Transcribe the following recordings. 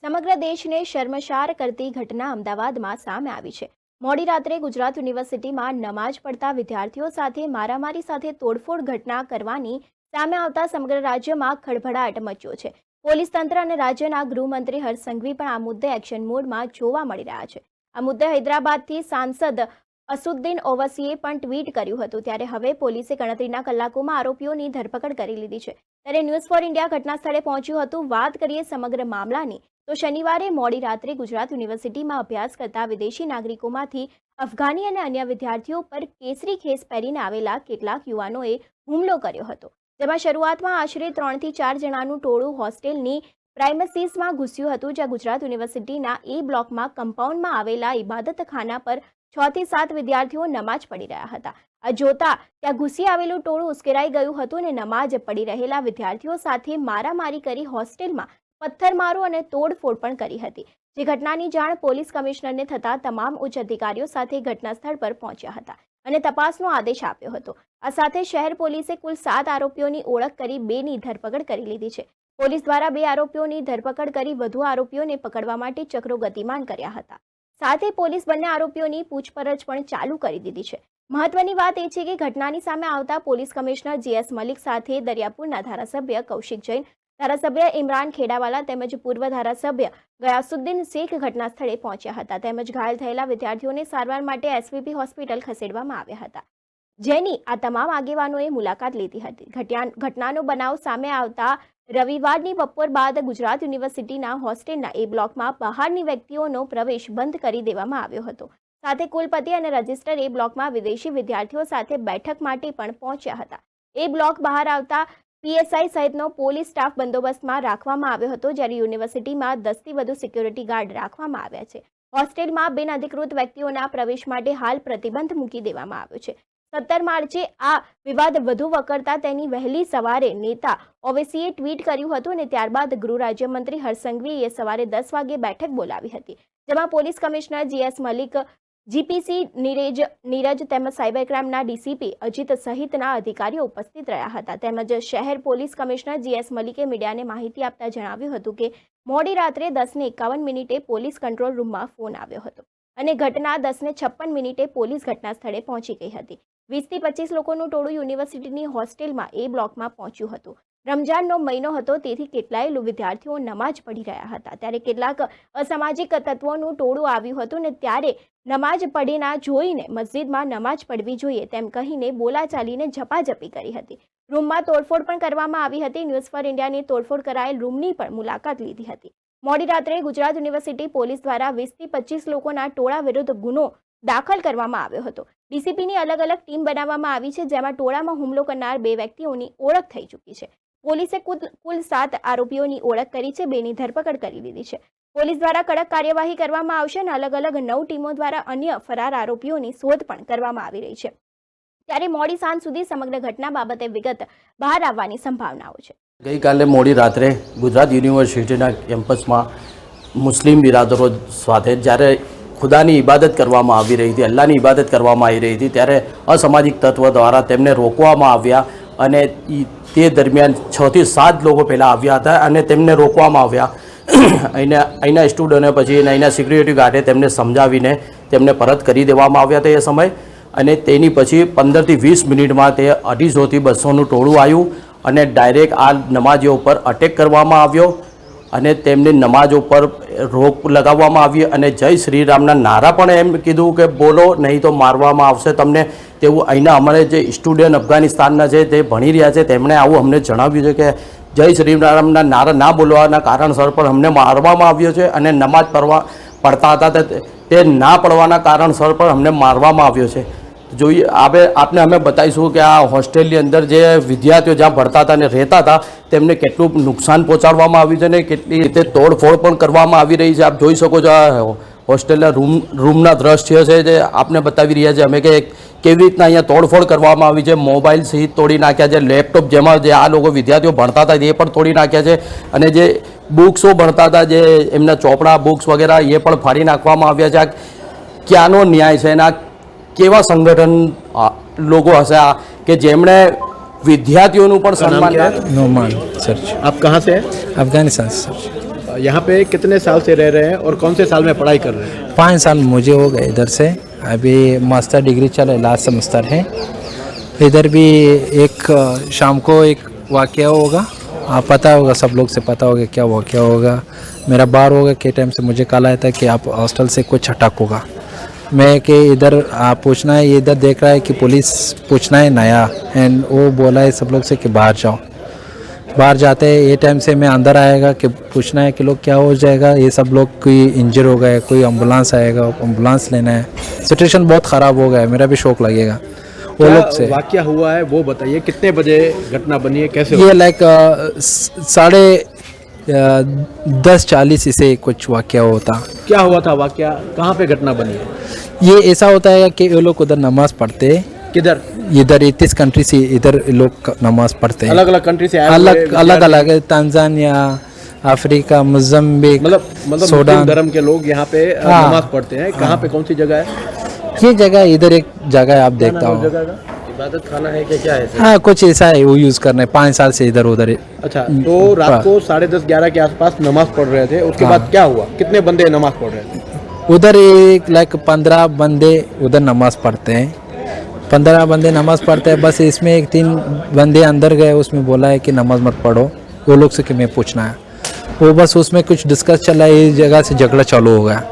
સમગ્ર દેશને શર્મસાર કરતી ઘટના અમદાવાદમાં સામે આવી છે। મોડી રાત્રે ગુજરાત યુનિવર્સિટીમાં નમાઝ પઢતા વિદ્યાર્થીઓ સાથે મારામારી સાથે તોડફોડ ઘટના કરવાની સામે આવતા સમગ્ર રાજ્યમાં ખળભળાટ મચ્યો છે। પોલીસ તંત્ર અને રાજ્યના ગૃહમંત્રી હર્ષ સંઘવી પણ આ મુદ્દે એક્શન મોડમાં જોવા મળી રહ્યા છે। આ મુદ્દે હૈદરાબાદથી સાંસદ અસુદ્દીન ઓવૈસીએ પણ ટ્વીટ કર્યું હતું। ત્યારે હવે પોલીસે ગણતરીના કલાકોમાં આરોપીઓની ધરપકડ કરી લીધી છે। ત્યારે ન્યૂઝ ફોર ઇન્ડિયા ઘટના સ્થળે પહોંચ્યું હતું। વાત કરીએ સમગ્ર મામલાની તો શનિવારે મોડી રાત્રે ગુજરાત યુનિવર્સિટીમાં અભ્યાસ કરતા વિદેશી નાગરિકોમાંથી અફઘાની અને અન્ય વિદ્યાર્થીઓ પર કેસરી ખેસ પહેરીને આવેલા કેટલાક યુવાનોએ હુમલો કર્યો હતો। જેમાં શરૂઆતમાં આશરે 3 થી 4 જણાનું ટોળું હોસ્ટેલની પ્રાઇમસીસમાં ઘૂસ્યું હતું, જ્યાં ગુજરાત યુનિવર્સિટીના એ બ્લોકમાં કમ્પાઉન્ડમાં આવેલા ઇબાદતખાના પર 6 થી 7 વિદ્યાર્થીઓ નમાઝ પઢી રહ્યા હતા। આ જોતા ત્યાં ઘૂસી આવેલું ટોળું ઉશ્કેરાઈ ગયું હતું અને નમાઝ પઢી રહેલા વિદ્યાર્થીઓ સાથે મારામારી કરી હોસ્ટેલમાં પથ્થરમારો અને તોડફોડ પણ કરી હતી। જે ઘટનાની જાણ પોલીસ કમિશનરને થતા તમામ ઉચ્ચ અધિકારીઓ સાથે ઘટના સ્થળ પર પહોંચ્યા હતા અને તપાસનો આદેશ આપ્યો હતો। આ સાથે શહેર પોલીસે કુલ 7 આરોપીઓની ઓળખ કરી 2ની ધરપકડ કરી લીધી છે। પોલીસ દ્વારા 2 આરોપીઓની ધરપકડ કરી વધુ આરોપીઓને પકડવા માટે ચક્રો ગતિમાન કર્યા હતા। સાથે પોલીસ બંને આરોપીઓની પૂછપરછ પણ ચાલુ કરી દીધી છે। મહત્વની વાત એ છે કે ઘટનાની સામે આવતા પોલીસ કમિશનર જીએસ મલિક સાથે દરિયાપુરના ધારાસભ્ય કૌશિક જૈન, ધારાસભ્ય ઇમરાન ખેડાવાલા તેમજ પૂર્વ ધારાસભ્ય ગયાસુદ્દીન શેખ ઘટના સ્થળે પહોંચ્યા હતા। તેમજ ઘાયલ થયેલા વિદ્યાર્થીઓને સારવાર માટે એસવીપી હોસ્પિટલ ખસેડવામાં આવ્યા હતા, જેની આ તમામ આગેવાનોએ મુલાકાત લીધી હતી। ઘટનાનો બનાવ સામે આવતા રવિવારની બપોર બાદ ગુજરાત યુનિવર્સિટીના હોસ્ટેલના એ બ્લોકમાં બહારની વ્યક્તિઓનો પ્રવેશ બંધ કરી દેવામાં આવ્યો હતો। સાથે કુલપતિ અને રજિસ્ટ્રાર એ બ્લોકમાં વિદેશી વિદ્યાર્થીઓ સાથે બેઠક માટે પણ પહોંચ્યા હતા। એ બ્લોક બહાર આવતા પીએસઆઈ સહિતનો પોલીસ સ્ટાફ બંદોબસ્તમાં રાખવામાં આવ્યો હતો, જ્યારે યુનિવર્સિટીમાં 10 થી વધુ સિક્યોરિટી ગાર્ડ રાખવામાં આવ્યા છે। હોસ્ટેલમાં બિનઅધિકૃત વ્યક્તિઓના પ્રવેશ માટે હાલ પ્રતિબંધ મૂકી દેવામાં આવ્યો છે। 17 માર્ચે આ વિવાદ વધુ વકરતા તેની વહેલી સવારે નેતા ઓવૈસીએ ટ્વીટ કર્યું હતું અને ત્યારબાદ ગૃહ રાજ્યમંત્રી હર્ષ સંઘવીએ સવારે 10 વાગે બેઠક બોલાવી હતી, જેમાં police commissioner GS Malik, GPC Neeraj તેમજ સાયબર ક્રાઇમના ડીસીપી અજીત સહિતના અધિકારીઓ ઉપસ્થિત રહ્યા હતા। તેમજ શહેર પોલીસ કમિશનર જીએસ મલિકે મીડિયાને માહિતી આપતા જણાવ્યું હતું કે મોડી રાત્રે 10:51 પોલીસ કંટ્રોલ રૂમમાં ફોન આવ્યો હતો અને ઘટના 10:56 પોલીસ ઘટના સ્થળે પહોંચી ગઈ હતી। 20 થી 25 લોકોનું ટોળું યુનિવર્સિટીની હોસ્ટેલમાં એ બ્લોકમાં પહોંચ્યું હતું। રમજાનનો મહિનો હતો, તેથી કેટલાય વિદ્યાર્થીઓ નમાઝ પઢી રહ્યા હતા। ત્યારે કેટલાક અસામાજિક તત્વોનું ટોળું આવ્યું હતું અને ત્યારે નમાઝ પઢીના જોઈને મસ્જિદમાં નમાઝ પઢવી જોઈએ તેમ કહીને બોલાચાલીને ઝપાઝપી કરી હતી। રૂમમાં તોડફોડ પણ કરવામાં આવી હતી। ન્યૂઝ ફોર ઇન્ડિયાની તોડફોડ કરાયેલ રૂમની પણ મુલાકાત લીધી હતી। મોડી રાત્રે ગુજરાત યુનિવર્સિટી પોલીસ દ્વારા 20 થી 25 લોકોના ટોળા વિરુદ્ધ ગુનો દાખલ કરવામાં આવ્યો હતો। ડીસીપીની અલગ અલગ ટીમ બનાવવામાં આવી છે, જેમાં ટોળામાં હુમલો કરનાર 2 વ્યક્તિઓની ઓળખ થઈ ચૂકી છે। પોલીસે કુલ 7 આરોપીઓની ઓળખ કરી છે, 2ની ધરપકડ કરી લીધી છે। પોલીસ દ્વારા કડક કાર્યવાહી કરવામાં આવશે અને અલગ અલગ 9 ટીમો દ્વારા અન્ય ફરાર આરોપીઓની શોધ પણ કરવામાં આવી રહી છે। ત્યારે મોડી સાંજ સુધી સમગ્ર ઘટના બાબતે વિગત બહાર આવવાની સંભાવનાઓ છે। ગઈકાલે મોડી રાત્રે ગુજરાત યુનિવર્સિટીના કેમ્પસમાં મુસ્લિમ બિરાદરો સાથે જ્યારે ખુદાની ઇબાદત કરવામાં આવી રહી હતી, અલ્લાહની ઇબાદત કરવામાં આવી રહી હતી, ત્યારે અસામાજિક તત્વ દ્વારા તેમને રોકવામાં આવ્યા અને તે દરમિયાન 6 થી 7 લોકો પહેલાં આવ્યા હતા અને તેમને રોકવામાં આવ્યા। અહીંના સ્ટુડન્ટો પછી અહીંના સિક્યુરિટી ગાર્ડે તેમને સમજાવીને તેમને પરત કરી દેવામાં આવ્યા હતા એ સમય, અને તેની પછી 15 થી 20 મિનિટમાં તે 250 થી 200નું ટોળું આવ્યું અને ડાયરેક્ટ આ નમાઝીઓ ઉપર અટેક કરવામાં આવ્યો અને તેમની નમાઝ ઉપર રોક લગાવવામાં આવી અને જય શ્રી રામના નારા પણ એમ કીધું કે બોલો નહીં તો મારવામાં આવશે તમને, તેવું અહીંના અમારે જે સ્ટુડન્ટ અફઘાનિસ્તાનના છે તે ભણી રહ્યા છે તેમણે આવું અમને જણાવ્યું છે કે જય શ્રી રામના નારા ના બોલવાના કારણસર પણ અમને મારવામાં આવ્યો છે અને નમાઝ પડતા હતા તે ના પડવાના કારણસર પણ અમને મારવામાં આવ્યો છે। જોઈએ આપને અમે બતાવીશું કે આ હોસ્ટેલની અંદર જે વિદ્યાર્થીઓ જ્યાં ભણતા હતા અને રહેતા હતા તેમને કેટલું નુકસાન પહોંચાડવામાં આવ્યું છે અને કેટલી રીતે તોડફોડ પણ કરવામાં આવી રહી છે। આપ જોઈ શકો છો આ હોસ્ટેલના રૂમના દ્રશ્ય છે જે આપને બતાવી રહ્યા છે અમે કે કેવી રીતના અહીંયા તોડફોડ કરવામાં આવી છે। મોબાઈલ સહિત તોડી નાખ્યા છે, લેપટોપ જેમાં જે આ લોકો વિદ્યાર્થીઓ ભણતા હતા એ પણ તોડી નાખ્યા છે અને જે બુક્સો ભણતા હતા, જે એમના ચોપડા બુક્સ વગેરે એ પણ ફાડી નાખવામાં આવ્યા છે। આ ક્યાંનો ન્યાય છે અને આ કેવા સંગઠન લોકો હશે આ કે જેમણે વિદ્યાર્થીઓનું પણ સન્માન। नोमान सर। आप कहाँ से हैं? अफगानिस्तान से सर। यहाँ पे कितने साल से रह रहे हैं और कौन से साल में पढ़ाई कर रहे हैं? 5 साल मुझे हो गए इधर से। अभी मास्टर डिग्री चल रहा है, लास्ट सेमेस्टर है। इधर भी एक शाम को एक वाक़या होगा, आप पता होगा, सब लोग से पता होगा क्या वाक़या होगा। मेरा बार होगा के टाइम से मुझे कहा था कि आप हॉस्टल से कुछ अटैक होगा। मैं कि इधर आप पूछना है, ये इधर देख रहा है कि पुलिस पूछना है नया, एंड वो बोला है सब लोग से कि बाहर जाओ। बाहर जाते हैं ये टाइम से मैं अंदर आएगा कि पूछना है कि लोग क्या हो जाएगा, ये सब लोग कोई इंजर हो गए, कोई एम्बुलेंस आएगा, एम्बुलेंस लेना है। सिचुएशन बहुत ख़राब हो गया है, मेरा भी शौक लगेगा वो क्या लोग से। वाकया हुआ है वो बताइए, कितने बजे घटना बनी है, कैसे ये लाइक 10:40 इसे कुछ वाकया होता। क्या हुआ था वाकया, कहाँ पे घटना बनी है? ये ऐसा होता है कि ये लोग उधर नमाज़ पढ़ते, किधर? इधर 31 कंट्री से इधर लोग नमाज़ पढ़ते हैं। अलग अलग कंट्री से आए हुए अलग विद्यार्थी? अलग है, तांजानिया, अफ्रीका, मोज़म्बिक, मतलब सूडान। मुस्लिम धर्म के लोग यहाँ पे हाँ। नमाज पढ़ते हैं। कहाँ पे, कौन सी जगह है? ये जगह इधर एक जगह है, आप देखता उस हो। जगह का इबादत खाना है कि क्या है? हाँ कुछ ऐसा है, वो यूज़ करना है 5 साल से इधर उधर। अच्छा, तो रात को 10:30-11 के आसपास नमाज पढ़ रहे थे, उसके बाद क्या हुआ? कितने बंदे नमाज पढ़ रहे थे? उधर एक लाइक 15 बंदे उधर नमाज़ पढ़ते हैं, 15 बंदे नमाज़ पढ़ते हैं। बस इसमें एक 3 बंदे अंदर गए, उसमें बोला है कि नमाज़ मत पढ़ो, वो लोग से कि मैं पूछना है। वो बस उसमें कुछ डिस्कस चला है, इस जगह से झगड़ा चालू हो गया।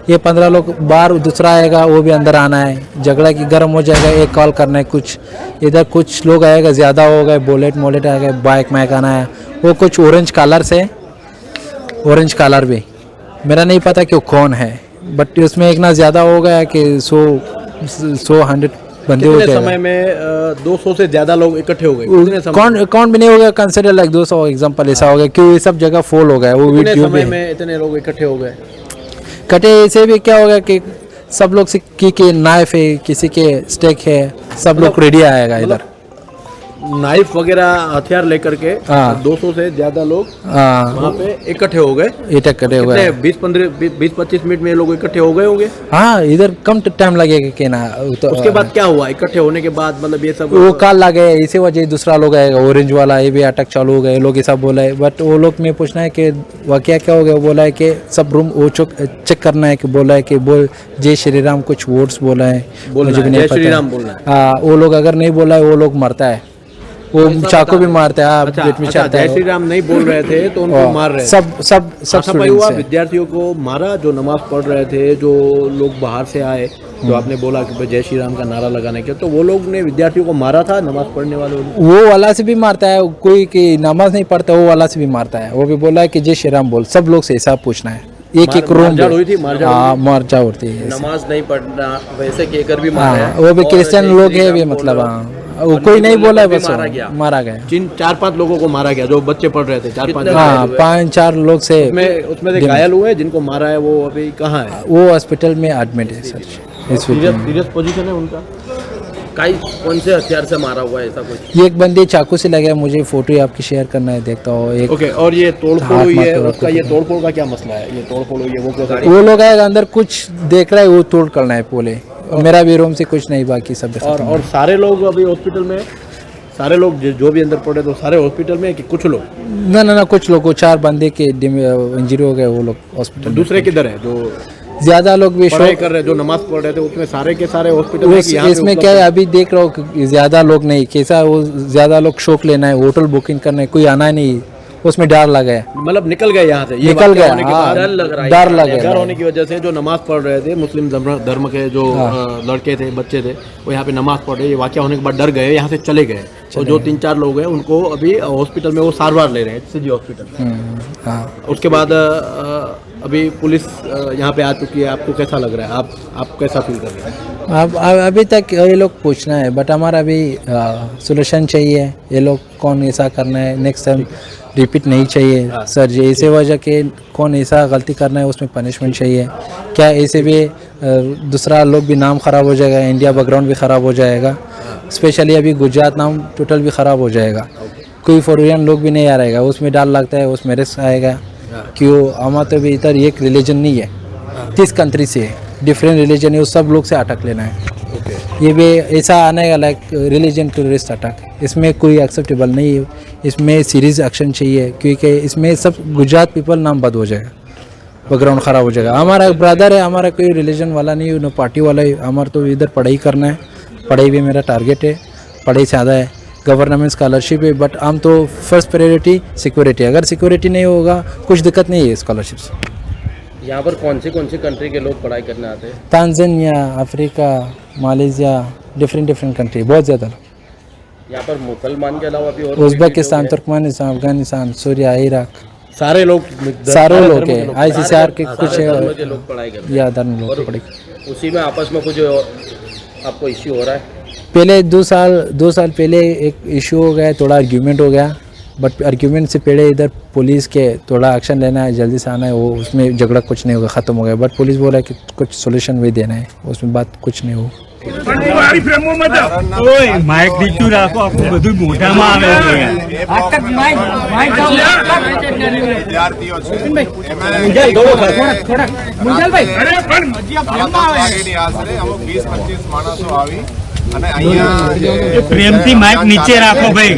ये 15 लोग बाहर, दूसरा आएगा वो भी अंदर आना है, झगड़ा की गर्म हो जाएगा, एक कॉल करना है कुछ। इधर कुछ लोग आएगा, ज़्यादा हो गए, बुलेट आ गए, बाइक मैक आना है। वो कुछ ऑरेंज कलर से, ऑरेंज कलर भी मेरा नहीं पता कि वो कौन है, बट उसमें एक ना ज़्यादा हो गया कि 100-100 बंदे हो कितने गए। समय में 200 से ज्यादा लोग इकट्ठे हो गए? कितने समय कौन भी नहीं हो गया, कंसिडर लाइक 200 एग्जांपल ऐसा हो गया, क्योंकि ये सब जगह फुल हो गया। वो कितने वीडियो समय भी में इतने लोग इकट्ठे हो गए? कटे ऐसे भी क्या हो गया कि सब लोग से की नाइफ है, किसी के स्टेक है, सब लोग रेडी आएगा इधर। नाइफ वगैरह हथियार लेकर के हाँ। 200 से ज्यादा लोग हाँ वहाँ पे इकट्ठे हो गए। ये टक्कर हुआ है। 20-25 मिनट में ये लोग इकट्ठे हो गए होंगे। हाँ इधर कम टाइम लगेगा कि ना। तो उसके बाद क्या हुआ? इकट्ठे होने के बाद मतलब ये सब वो काल लगे, इसी वजह दूसरा लोग आएगा, ऑरेंज वाला, ये भी अटक चालू हो गए, लोग ये सब बोला है। बट वो लोग में पूछना है कि वाकया क्या हो गया। वो बोला है कि सब रूम वो चेक करना है, कि बोला है कि बोल जय श्री राम कुछ वर्ड्स बोला है, मुझे भी नहीं जय पता श्री है। राम बोलना है। हाँ वो लोग अगर नहीं बोला है वो लोग मरता है, वो चाकू भी मारता है। अच्छा, पेट में अच्छा, चढ़ता जय है। श्री राम नहीं बोल रहे थे तो उनको मार रहे थे। सब हाथापाई हुआ, स्टूडेंट्स हैं। विद्यार्थियों को मारा जो नमाज पढ़ रहे थे, जो लोग बाहर से आए, जो आपने बोला कि भाई जय श्री राम का नारा लगाने के, तो वो लोग ने विद्यार्थियों को मारा था, नमाज पढ़ने वाले लोग? वो वाला से भी मारता है, कोई की नमाज नहीं पढ़ता वो वाला से भी मारता है। वो भी बोला है कि जय श्री राम बोल, सब लोग से ऐसा पूछना है। एक रूम मारझाड़ हुई थी? हाँ मारझाड़ होती है। नमाज नहीं पढ़ना वैसे केकर भी मारा हाँ है। वो भी और क्रिश्चियन जय लोग श्री है राम भी, बोलो। मतलब हाँ वो कोई नहीं बोला है, बस मारा गया। मारा गया। 4-5 लोगों को मारा गया जो बच्चे पढ़ रहे थे, 4-5। हाँ 5-4 लोग से उसमें से घायल हुए, जिनको मारा है वो अभी कहाँ है? वो हॉस्पिटल में एडमिट है सर। इस वीक में सीरियस पोजीशन है उनका? कौन से हथियार से मारा हुआ है ऐसा कुछ? ये एक बंदे चाकू से लगा है, मुझे फोटो आपकी शेयर करना है, देखता हो। एक ओके, और ये तोड़फोड़ हाथ हुई है, मारते उसका ये तोड़फोड़ का क्या मसला है? ये तोड़फोड़ हुई है वो कैसे? वो लोग आएगा अंदर कुछ देख रहा है, वो तोड़ करना है बोले। मेरा भी रूम से कुछ नहीं, बाकी सब खत्म। और सारे लोग अभी हॉस्पिटल में, सारे लोग जो भी अंदर पड़े तो सारे हॉस्पिटल में कि कुछ लोग? ना कुछ लोग, 4 बंदे के इंजरी हो गए, वो लोग हॉस्पिटल। दूसरे किधर है जो ज्यादा लोग भी पढ़ाई कर रहे, जो नमाज पढ़ रहे थे, उसमें सारे के सारे हॉस्पिटल में कि यहाँ पे इसमें क्या है, अभी देख रहा हूँ ज्यादा लोग नहीं, कैसा वो ज्यादा लोग शौक लेना है, होटल बुकिंग करना है, कोई आना नहीं, उसमें डर लगा है। मतलब निकल गए यहाँ से? ये निकल वाकया गया, होने के हाँ, बाद डर लग रहा है। डर लग डर गया। होने की वजह से जो नमाज पढ़ रहे थे, मुस्लिम धर्म के जो लड़के थे, बच्चे थे, वो यहाँ पे नमाज पढ़ रहे, ये वाकया होने के बाद डर गए, यहाँ से चले गए। तो जो 3-4 लोग हैं उनको अभी हॉस्पिटल में वो सारवार ले रहे हैं, सिटी हॉस्पिटल। हाँ उसके बाद अभी पुलिस यहाँ पे आ चुकी है। आपको कैसा लग रहा है? आप कैसा फील कर रहे हैं? अब अभी तक ये लोग पूछना है, बट हमारा अभी सोल्यूशन चाहिए। ये लोग कौन ऐसा करना है, नेक्स्ट टाइम रिपीट नहीं चाहिए सर जी। इसी वजह के कौन ऐसा गलती करना है उसमें पनिशमेंट चाहिए। क्या ऐसे भी दूसरा लोग भी नाम ख़राब हो जाएगा, इंडिया बैकग्राउंड भी ख़राब हो जाएगा, स्पेशली अभी गुजरात नाम टोटल भी ख़राब हो जाएगा। कोई फॉरेन लोग भी नहीं आ रहेगा, उसमें डर लगता है, उसमें रिस्क आएगा। क्यों हमारा तो भी इधर एक रिलीजन नहीं है, 30 कंट्री से है, डिफरेंट रिलीजन है, उस सब लोग से अटैक लेना है। ये भी ऐसा आने का लाइक रिलीजन टूरिस्ट अटैक। इसमें कोई एक्सेप्टेबल नहीं है। इसमें सीरियस एक्शन चाहिए, क्योंकि इसमें सब गुजरात पीपल नाम बद हो जाएगा, बैकग्राउंड ख़राब हो जाएगा। हमारा ब्रदर है, हमारा कोई रिलीजन वाला नहीं है, नो पार्टी वाला है। हमारा तो इधर पढ़ाई करना है, पढ़ाई भी मेरा टारगेट है, पढ़ाई ज़्यादा है, गवर्नमेंट स्कॉलरशिप है, बट हम तो फर्स्ट प्रायोरिटी सिक्योरिटी। अगर सिक्योरिटी नहीं होगा कुछ दिक्कत नहीं है स्कॉलरशिप से। यहाँ पर कौन सी कंट्री के लोग पढ़ाई करने आते हैं? Tanzania, Africa, Malaysia, different country, बहुत ज़्यादा। यहाँ पर मुसलमान के अलावा भी और कोई उज़्बेकिस्तान, लोग हैं? तुर्कमेनिस्तान, अफगानिस्तान, सूर्या, इराक, सारे लोग सारे लोग हैं। ICCR के कुछ सारे धर्म के लोग पढ़ाई करते या धर्म हैं लोग और पढ़े। उसी में आपस में कुछ आपको इश्यू हो रहा है? पहले 2 साल पहले एक इशू हो गया, थोड़ा आर्ग्यूमेंट हो गया, बट आर्ग्यूमेंट से पहले इधर पुलिस के थोड़ा एक्शन लेना है, जल्दी से आना है, वो उसमें झगड़ा कुछ नहीं होगा, ख़त्म हो गया। बट पुलिस बोला कि कुछ सोल्यूशन भी देना है, उसमें बात कुछ नहीं हो। માઇક દીકતું રાખો, આપણું બધું મોઢામાં આવે વિદ્યાર્થીઓ છે આશરે અમુક 20-25 માણસો આવી અને અહીંયા પ્રેમથી માઇક નીચે રાખો ભાઈ।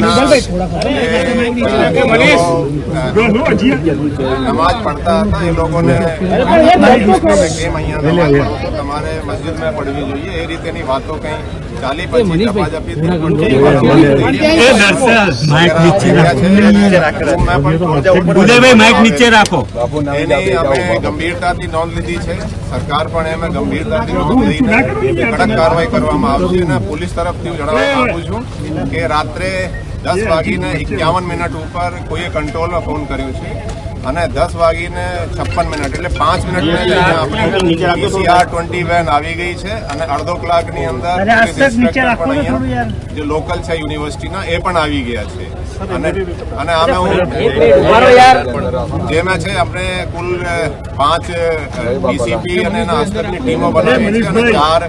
નમાજ પડતા હતા એ લોકોને કેમ અહીંયા નમાજ પડો, તમારે મસ્જિદમાં પઢવી જોઈએ એ રીતેની વાતો કંઈ ચાલી, પછી ઝપાઝપી થઈ, માઇક નીચે રાખો ઉદયભાઈ, માઇક નીચે રાખો। એની અમે ગંભીરતાથી નોંધ લીધી છે, સરકાર પણ એમાં ગંભીરતાથી નોંધ લઈને કડક કાર્યવાહી કરવામાં આવશે। અને પોલીસ તરફથી હું જણાવવા માંગુ છું કે રાત્રે 10:51 ઉપર કોઈએ કંટ્રોલમાં ફોન કર્યો છે અને 10:56 એટલે 5 મિનિટ અહીંયા આપણી PCR 20 વેન આવી ગઈ છે અને અડધો કલાકની અંદર પોલીસ ઇન્સ્પેક્ટર પણ અહીંયા જે લોકલ છે યુનિવર્સિટીના એ પણ આવી ગયા છે। અને આમે હું જેમાં છે આપણે કુલ 5 DCP અને એના હસ્તકની ટીમો બનાવી છે અને 4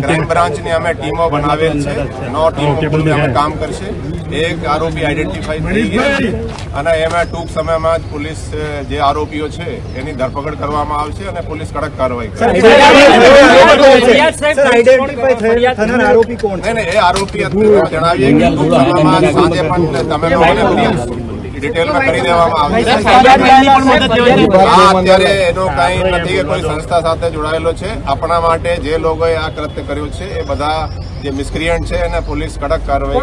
ક્રાઇમ બ્રાન્ચની અમે ટીમો બનાવેલ છે। 9 ટીમો કુલ અમે કામ કરશે। એક આરોપી આઈડેન્ટિફાઈ થઈ ગયા છે અને એમાં ટૂંક સમયમાં જ પોલીસ જે આરોપીઓ છે એની ધરપકડ કરવામાં આવશે અને પોલીસ કડક કાર્યવાહી કરશે। નહીં, એ આરોપી અત્યારે જણાવીએ કે ટૂંક સમયમાં સાંજે પણ તમે લોકોને ડિટેલમાં કરી દેવામાં આવશે। આ અત્યારે એનો કાંઈ નથી કે કોઈ સંસ્થા સાથે જોડાયેલો છે। આપણા માટે જે લોકોએ આ કૃત્ય કર્યું છે એ બધા જે મિસક્રિયન્ટ છે એને પોલીસ કડક કાર્યવાહી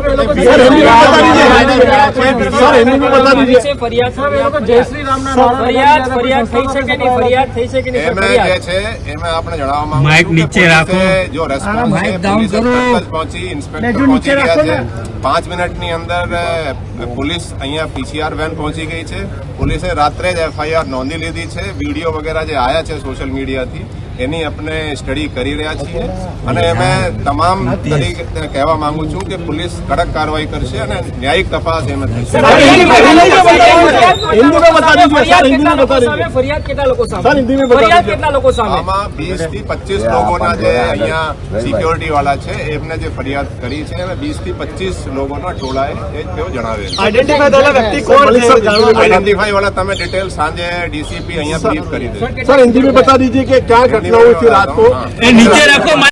એમાં આપણે જણાવવામાં માઇક નીચે રાખો। જો રેસ્પોન્સ છે પોલીસ પહોંચી, ઇન્સ્પેક્ટર પહોંચી ગયા છે। 5 મિનિટની અંદર પોલીસ અહીંયા PCR વેન પહોંચી ગઈ છે। પોલીસે રાત્રે જ FIR નોંધી લીધી છે। વિડીયો વગેરે જે આવ્યા છે સોશિયલ મીડિયાથી એની આપણે સ્ટડી કરી રહ્યા છીએ અને અમે તમામ તરીકે કહેવા માંગુ છું કે પોલીસ કડક કાર્યવાહી કરશે અને ન્યાયિક તપાસ એમાં થશે। આમાં 20 થી 25 લોકોના જે અહીંયા સિક્યોરિટી વાળા છે એમને જે ફરિયાદ કરી છે અને 20 થી 25 લોકોના ટોળાએ એ તેઓ જણાવેલ છે। આઈડેન્ટિફાઈ વાળા તમે ડિટેલ સાંજે DCP અહીંયા બ્રીફ કરી દેજો। सर हिंदी में बता दीजिए कि क्या घटना हुई थी रात को। નીચે રાખો।